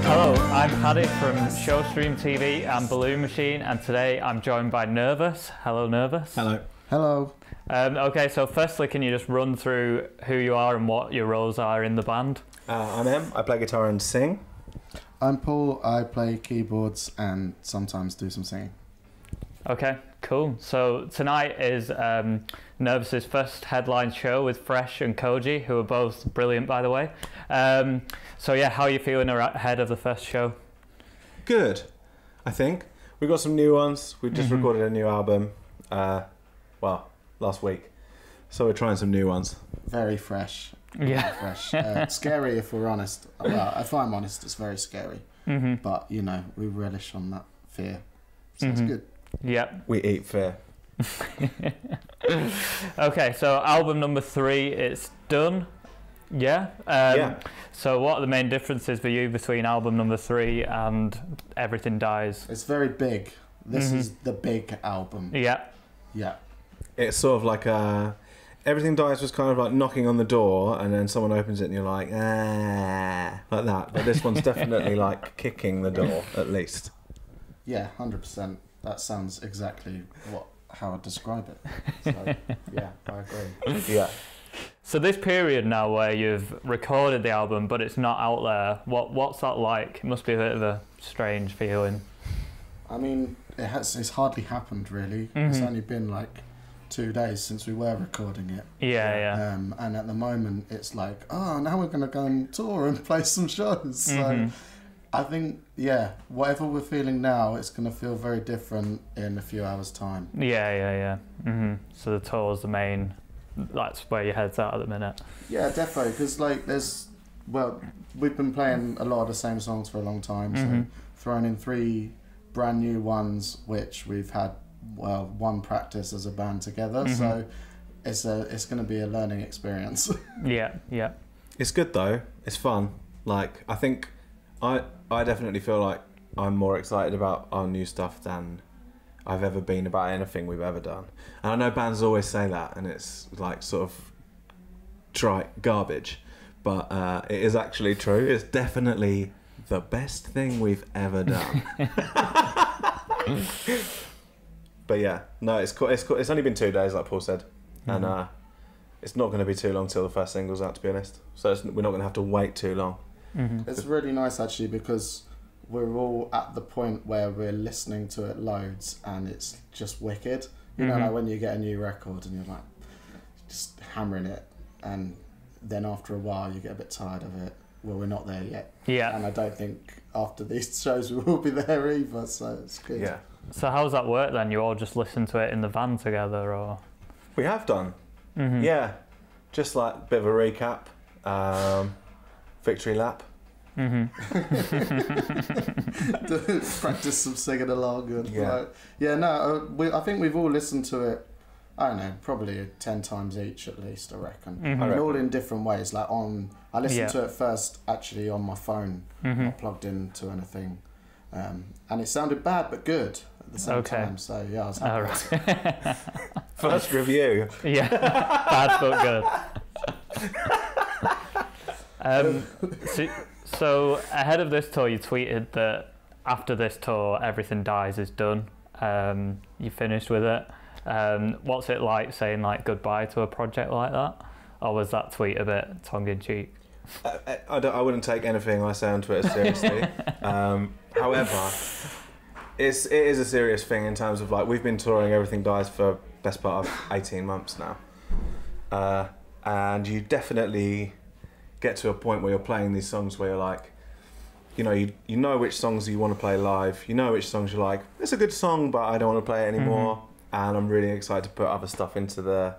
Hello, I'm Paddy from Showstream TV and Balloon Machine, and today I'm joined by Nervus. Hello, Nervus. Hello. Hello. Okay, so firstly, can you just run through who you are and what your roles are in the band? I'm Em. I play guitar and sing. I'm Paul. I play keyboards and sometimes do some singing. Okay, cool. So tonight is Nervus's first headline show with Fresh and Koji, who are both brilliant, by the way. So yeah, how are you feeling ahead of the first show? Good, I think. We've got some new ones. We just recorded a new album, well, last week. So we're trying some new ones. Very fresh. Yeah. Very fresh. Scary, if we're honest. Well, if I'm honest, it's very scary. But, you know, we relish on that fear. So it's good. Yep. We eat fear. Okay, so album number 3, it's done. Yeah. Yeah. So what are the main differences for you between album number 3 and Everything Dies? It's very big. This is the big album. Yeah. Yeah. It's sort of like Everything Dies was kind of like knocking on the door and then someone opens it and you're like, ah, like that. But this one's definitely like kicking the door, at least. Yeah, 100%. That sounds exactly how I'd describe it. So, yeah, I agree. Yeah. So this period now where you've recorded the album but it's not out there, what's that like? It must be a bit of a strange feeling. I mean, it's hardly happened really. It's only been like 2 days since we were recording it. Yeah. And at the moment it's like, oh, now we're going to go and tour and play some shows. So I think, yeah, whatever we're feeling now, it's going to feel very different in a few hours' time. Yeah. So the tour's the main, that's where your head's at the minute. Yeah, defo, because like we've been playing a lot of the same songs for a long time, so throwing in 3 brand new ones, which we've had, one practice as a band together, so it's going to be a learning experience. Yeah. It's good though. It's fun. Like, I think I definitely feel like I'm more excited about our new stuff than I've ever been about anything we've ever done. And I know bands always say that, and it's like sort of trite garbage, but it is actually true. It's definitely the best thing we've ever done. But yeah, no, it's cool. It's only been 2 days, like Paul said, and it's not going to be too long till the first single's out, to be honest. So we're not going to have to wait too long. It's really nice actually, because we're all at the point where we're listening to it loads and it's just wicked. You know, like when you get a new record and you're like just hammering it, and then after a while you get a bit tired of it. Well, we're not there yet. Yeah. And I don't think after these shows we will be there either, so it's good. Yeah. So how's that work then? You all just listen to it in the van together, or? We have done. Yeah. Just like a bit of a recap. Victory lap. Practice some singing along. And I think we've all listened to it, I don't know, probably 10 times each at least, I reckon. And all in different ways. Like I listened to it first actually on my phone, not plugged into anything. And it sounded bad but good at the same time. So yeah, I was happy. First review. Yeah, bad but good. So ahead of this tour, you tweeted that after this tour, Everything Dies is done. You finished with it. What's it like saying like goodbye to a project like that? Or was that tweet a bit tongue-in-cheek? I wouldn't take anything I say on Twitter seriously. However, it is a serious thing in terms of like we've been touring Everything Dies for best part of 18 months now. And you definitely get to a point where you're playing these songs where you're like, you know which songs you want to play live, you know which songs you're like, it's a good song but I don't want to play it anymore, and I'm really excited to put other stuff into the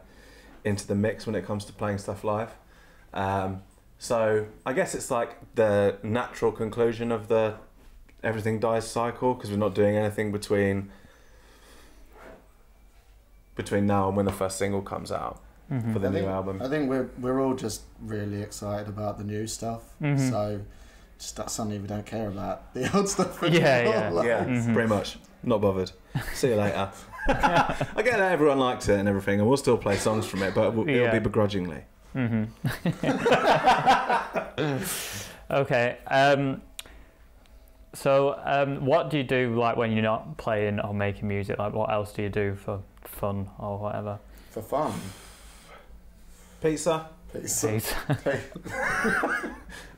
mix when it comes to playing stuff live. So I guess it's like the natural conclusion of the Everything Dies cycle, because we're not doing anything between now and when the first single comes out. For the new album. I think we're all just really excited about the new stuff. So just that's something we don't care about the old stuff anymore. Yeah, pretty much. Not bothered. See you later. I get that everyone likes it and everything, and we'll still play songs from it, but it'll be begrudgingly. Okay. So, what do you do like when you're not playing or making music? Like, what else do you do for fun or whatever? For fun? Pizza. Have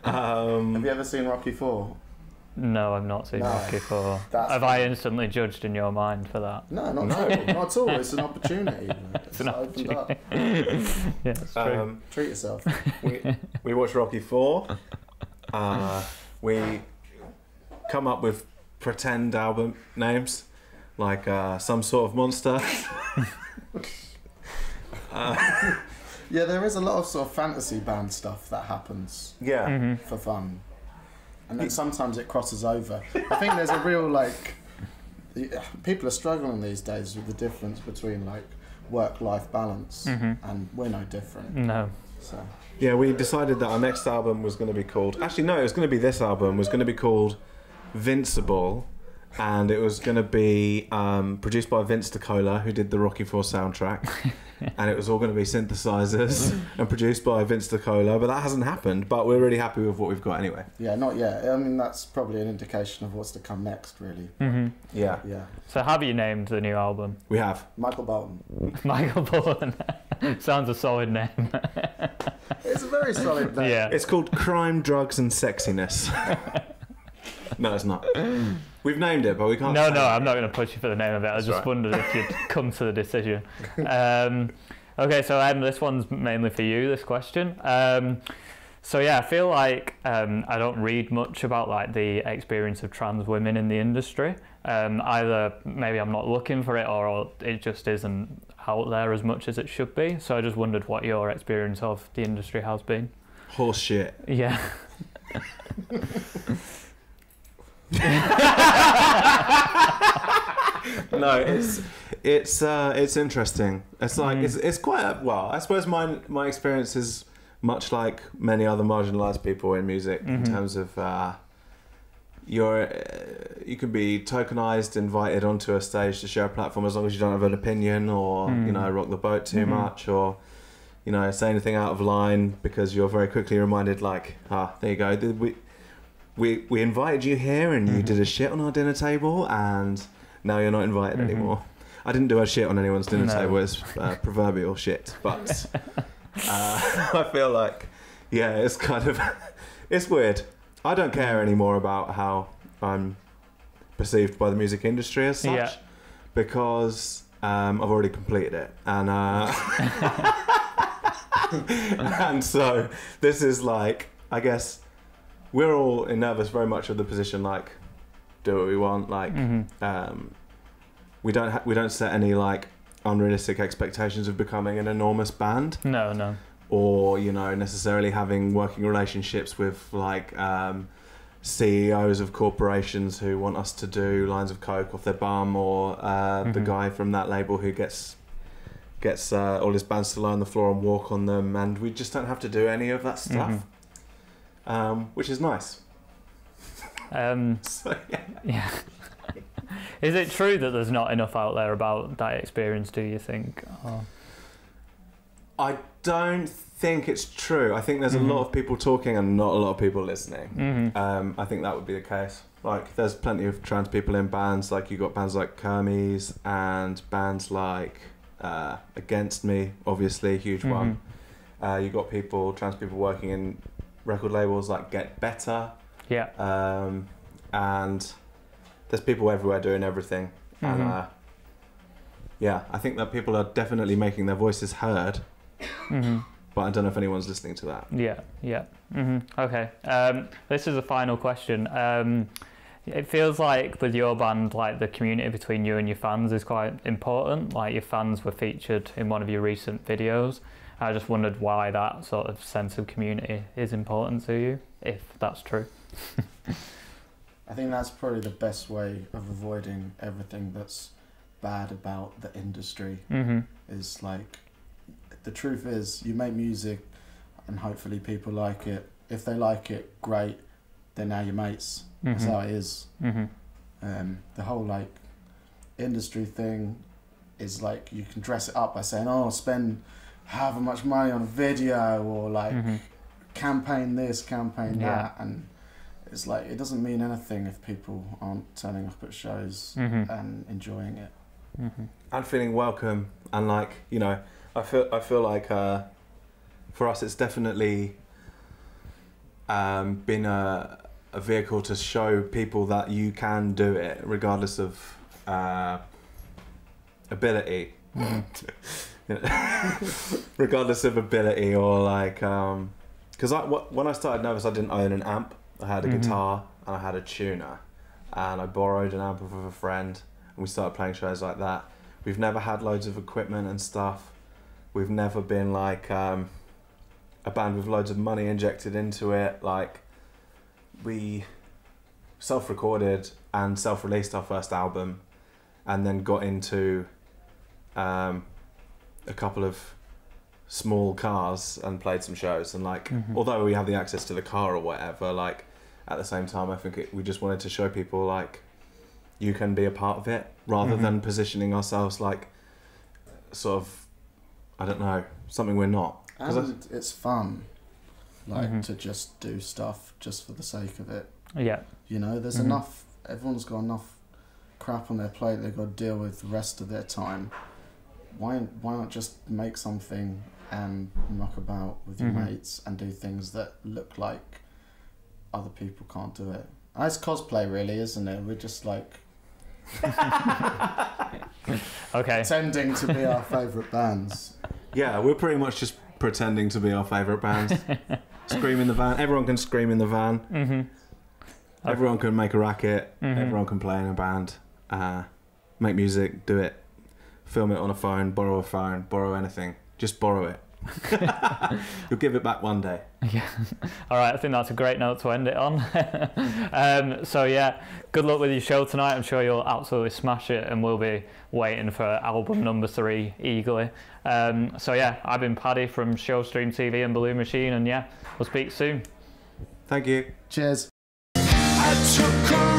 you ever seen Rocky 4? No, I've not seen Rocky 4. Have I instantly judged in your mind for that? No, not at all. It's an opportunity. It's an opportunity. Yeah, it's true. Treat yourself. We watch Rocky 4. We come up with pretend album names, like Some Sort of Monster. Yeah, there is a lot of sort of fantasy band stuff that happens. Yeah. For fun. And then sometimes it crosses over. I think there's a real, like... People are struggling these days with the difference between, like, work-life balance, and we're no different. No. So. Yeah, we decided that our next album was going to be called... Actually, no, it was going to be this album. Was going to be called Vincible, and it was going to be produced by Vince DiCola, who did the Rocky 4 soundtrack. And it was all going to be synthesizers and produced by Vince DiCola, but that hasn't happened. But we're really happy with what we've got anyway. Yeah, not yet. I mean, that's probably an indication of what's to come next, really. Yeah. So have you named the new album? We have. Michael Bolton. Michael Bolton. Sounds a solid name. It's a very solid name. Yeah. It's called Crime, Drugs and Sexiness. No, it's not. We've named it, but we can't. No, I'm not going to push you for the name of it. I just wondered if you'd come to the decision. Okay, so this one's mainly for you, this question. So yeah, I feel like I don't read much about like the experience of trans women in the industry. Either maybe I'm not looking for it, or it just isn't out there as much as it should be. So I just wondered what your experience of the industry has been. Horse shit. Yeah. No, it's interesting. It's like it's quite I suppose my experience is much like many other marginalised people in music in terms of you can be tokenised, invited onto a stage to share a platform as long as you don't have an opinion or rock the boat too much or say anything out of line, because you're very quickly reminded like there you go, we invited you here and you did a shit on our dinner table and now you're not invited anymore. I didn't do a shit on anyone's dinner table. It's proverbial shit, but I feel like it's kind of it's weird. I don't care anymore about how I'm perceived by the music industry as such, because I've already completed it, and and so this is like, I guess we're all in Nervus very much of the position like, do what we want, like we don't set any like unrealistic expectations of becoming an enormous band. No. Or necessarily having working relationships with like CEOs of corporations who want us to do lines of coke off their bum, or the guy from that label who gets all his bands to lie on the floor and walk on them, and we just don't have to do any of that stuff, which is nice. So, yeah. Is it true that there's not enough out there about that experience, do you think? Or... I don't think it's true. I think there's a lot of people talking and not a lot of people listening. I think that would be the case. Like, there's plenty of trans people in bands. Like, you got bands like Kermes and bands like Against Me, obviously, a huge one. You got trans people working in record labels like Get Better. Yeah. And there's people everywhere doing everything. And I think that people are definitely making their voices heard. But I don't know if anyone's listening to that. Okay. This is the final question. It feels like with your band, like the community between you and your fans is quite important. Like, your fans were featured in one of your recent videos. I just wondered why that sort of sense of community is important to you, if that's true. I think that's probably the best way of avoiding everything that's bad about the industry. Is like, the truth is, you make music and hopefully people like it. If they like it, great, they're now your mates. That's how it is. The whole like industry thing is like, you can dress it up by saying, spend however much money on a video or like campaign this, campaign that, and it's like it doesn't mean anything if people aren't turning up at shows and enjoying it and feeling welcome. And like, you know, I feel like for us it's definitely been a vehicle to show people that you can do it regardless of ability. Regardless of ability, or like because when I started Nervus, I didn't own an amp. I had a guitar and I had a tuner, and I borrowed an amp of a friend, and we started playing shows like that. We've never had loads of equipment and stuff. We've never been like a band with loads of money injected into it. Like, we self-recorded and self-released our first album, and then got into a couple of small cars and played some shows. And like, although we have the access to the car or whatever, like at the same time, I think we just wanted to show people like you can be a part of it, rather than positioning ourselves like sort of, I don't know, something we're not. And it's fun, like to just do stuff just for the sake of it. Yeah. You know, there's enough, everyone's got enough crap on their plate they've got to deal with the rest of their time. Why not just make something and muck about with your mates and do things that look like other people can't do it? And it's cosplay, really, isn't it? We're just like pretending to be our favourite bands. Yeah, we're pretty much just pretending to be our favourite bands. Scream in the van. Everyone can scream in the van. Everyone can make a racket. Everyone can play in a band. Make music. Do it. Film it on a phone. Borrow anything. Just borrow it. You'll give it back one day. Yeah. All right, I think that's a great note to end it on. So yeah, good luck with your show tonight. I'm sure you'll absolutely smash it, and we'll be waiting for album number 3 eagerly. So yeah, I've been Paddy from Showstream TV and Balloon Machine, and yeah, we'll speak soon. Thank you. Cheers. I took